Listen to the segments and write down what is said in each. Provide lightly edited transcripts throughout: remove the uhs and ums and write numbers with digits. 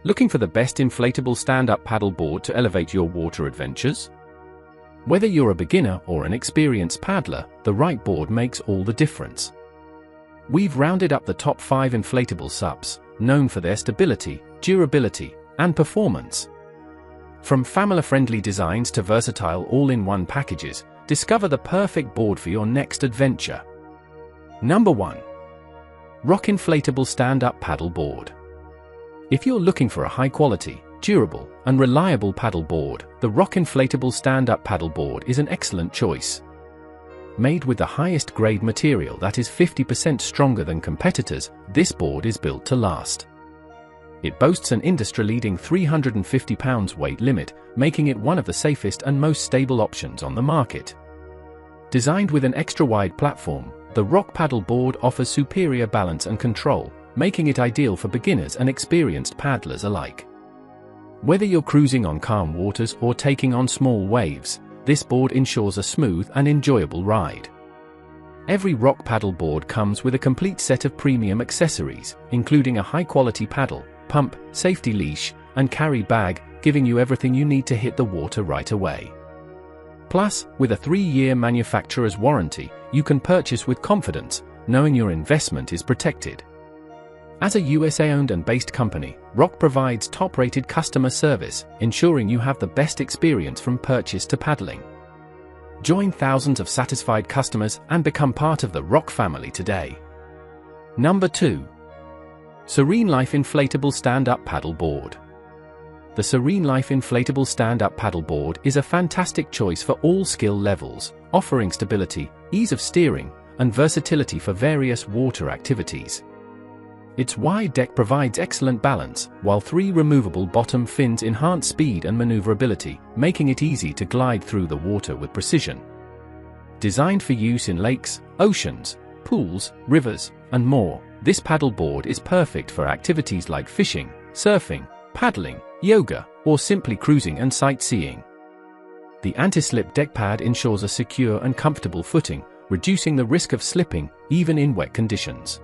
Looking for the best inflatable stand-up paddle board to elevate your water adventures? Whether you're a beginner or an experienced paddler, the right board makes all the difference. We've rounded up the top 5 inflatable SUPs, known for their stability, durability, and performance. From family-friendly designs to versatile all-in-one packages, discover the perfect board for your next adventure. Number 1. Rock Inflatable Stand-Up Paddle Board. If you're looking for a high-quality, durable, and reliable paddle board, the Rock Inflatable Stand-Up Paddle Board is an excellent choice. Made with the highest grade material that is 50% stronger than competitors, this board is built to last. It boasts an industry-leading 350 pounds weight limit, making it one of the safest and most stable options on the market. Designed with an extra-wide platform, the Rock Paddle Board offers superior balance and control, making it ideal for beginners and experienced paddlers alike. Whether you're cruising on calm waters or taking on small waves, this board ensures a smooth and enjoyable ride. Every Rock Paddle Board comes with a complete set of premium accessories, including a high-quality paddle, pump, safety leash, and carry bag, giving you everything you need to hit the water right away. Plus, with a 3-year manufacturer's warranty, you can purchase with confidence, knowing your investment is protected. As a USA-owned and based company, Rock provides top-rated customer service, ensuring you have the best experience from purchase to paddling. Join thousands of satisfied customers and become part of the Rock family today. Number 2. SereneLife Inflatable Stand-Up Paddle Board. The SereneLife Inflatable Stand-Up Paddle Board is a fantastic choice for all skill levels, offering stability, ease of steering, and versatility for various water activities. Its wide deck provides excellent balance, while 3 removable bottom fins enhance speed and maneuverability, making it easy to glide through the water with precision. Designed for use in lakes, oceans, pools, rivers, and more, this paddle board is perfect for activities like fishing, surfing, paddling, yoga, or simply cruising and sightseeing. The anti-slip deck pad ensures a secure and comfortable footing, reducing the risk of slipping, even in wet conditions.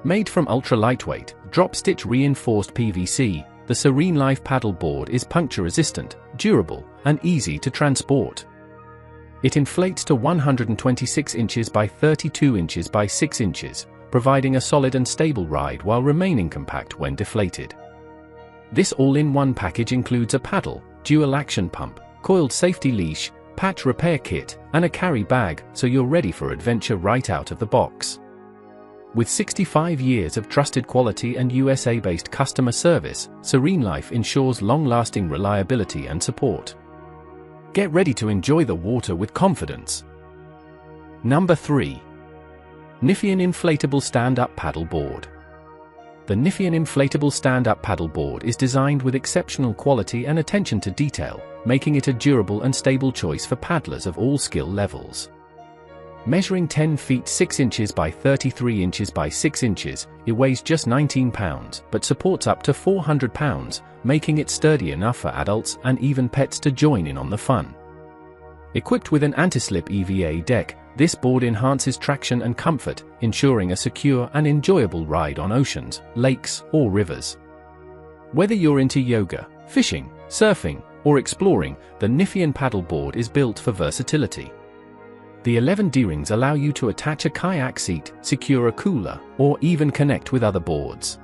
Made from ultra-lightweight, drop-stitch reinforced PVC, the SereneLife paddle board is puncture-resistant, durable, and easy to transport. It inflates to 126 inches by 32 inches by 6 inches, providing a solid and stable ride while remaining compact when deflated. This all-in-one package includes a paddle, dual-action pump, coiled safety leash, patch repair kit, and a carry bag, so you're ready for adventure right out of the box. With 65 years of trusted quality and USA-based customer service, SereneLife ensures long-lasting reliability and support. Get ready to enjoy the water with confidence. Number 3. Niphean Inflatable Stand-Up Paddle Board. The Niphean Inflatable Stand-Up Paddle Board is designed with exceptional quality and attention to detail, making it a durable and stable choice for paddlers of all skill levels. Measuring 10 feet 6 inches by 33 inches by 6 inches, it weighs just 19 pounds, but supports up to 400 pounds, making it sturdy enough for adults and even pets to join in on the fun. Equipped with an anti-slip EVA deck, this board enhances traction and comfort, ensuring a secure and enjoyable ride on oceans, lakes, or rivers. Whether you're into yoga, fishing, surfing, or exploring, the Niphean paddle board is built for versatility. The 11 D-rings allow you to attach a kayak seat, secure a cooler, or even connect with other boards.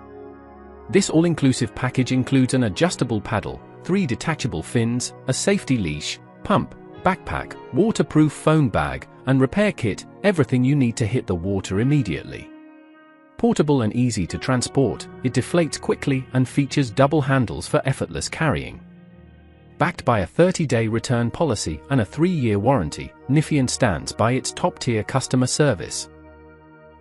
This all-inclusive package includes an adjustable paddle, 3 detachable fins, a safety leash, pump, backpack, waterproof phone bag, and repair kit, everything you need to hit the water immediately. Portable and easy to transport, it deflates quickly and features double handles for effortless carrying. Backed by a 30-day return policy and a 3-year warranty, Niphean stands by its top-tier customer service.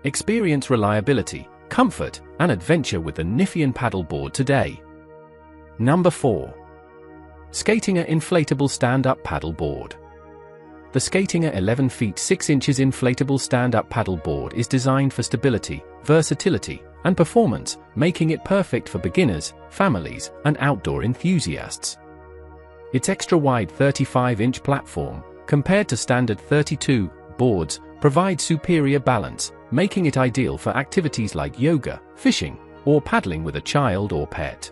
Experience reliability, comfort, and adventure with the Niphean paddle board today. Number 4. Skatinger Inflatable Stand-Up Paddle Board. The Skatinger 11 feet 6 inches inflatable stand-up paddle board is designed for stability, versatility, and performance, making it perfect for beginners, families, and outdoor enthusiasts. Its extra-wide 35-inch platform, compared to standard 32 boards, provides superior balance, making it ideal for activities like yoga, fishing, or paddling with a child or pet.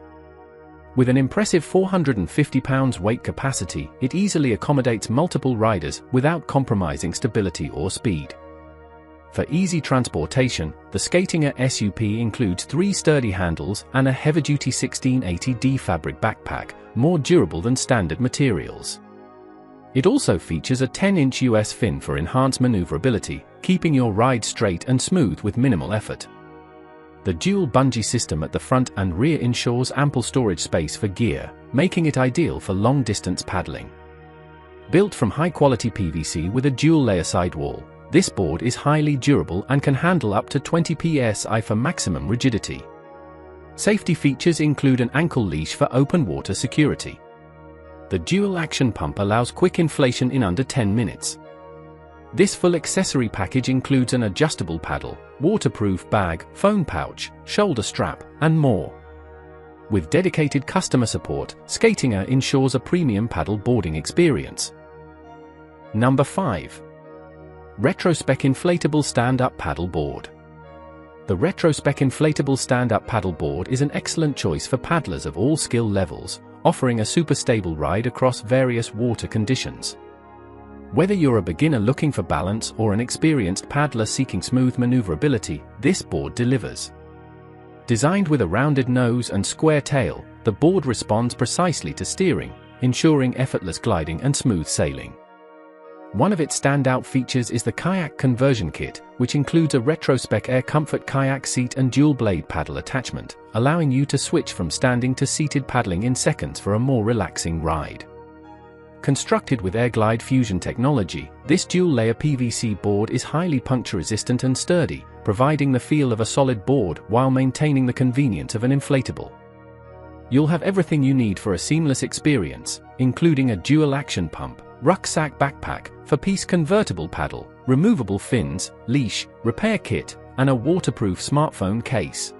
With an impressive 450 pounds weight capacity, it easily accommodates multiple riders without compromising stability or speed. For easy transportation, the Skating SUP includes 3 sturdy handles and a heavy-duty 1680D fabric backpack, more durable than standard materials. It also features a 10-inch US fin for enhanced maneuverability, keeping your ride straight and smooth with minimal effort. The dual bungee system at the front and rear ensures ample storage space for gear, making it ideal for long-distance paddling. Built from high-quality PVC with a dual-layer sidewall, this board is highly durable and can handle up to 20 psi for maximum rigidity. Safety features include an ankle leash for open water security. The dual-action pump allows quick inflation in under 10 minutes. This full accessory package includes an adjustable paddle, waterproof bag, phone pouch, shoulder strap, and more. With dedicated customer support, Skatinger ensures a premium paddle boarding experience. Number 5. Retrospec Inflatable Stand-Up Paddle Board. The Retrospec Inflatable Stand-Up Paddle Board is an excellent choice for paddlers of all skill levels, offering a super stable ride across various water conditions. Whether you're a beginner looking for balance or an experienced paddler seeking smooth maneuverability, this board delivers. Designed with a rounded nose and square tail, the board responds precisely to steering, ensuring effortless gliding and smooth sailing. One of its standout features is the kayak conversion kit, which includes a Retrospec Air Comfort kayak seat and dual-blade paddle attachment, allowing you to switch from standing to seated paddling in seconds for a more relaxing ride. Constructed with AirGlide Fusion technology, this dual-layer PVC board is highly puncture-resistant and sturdy, providing the feel of a solid board while maintaining the convenience of an inflatable. You'll have everything you need for a seamless experience, including a dual-action pump, rucksack backpack, four-piece convertible paddle, removable fins, leash, repair kit, and a waterproof smartphone case.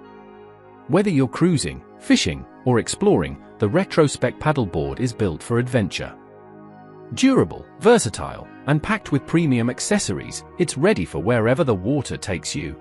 Whether you're cruising, fishing, or exploring, the Retrospec paddleboard is built for adventure. Durable, versatile, and packed with premium accessories, it's ready for wherever the water takes you.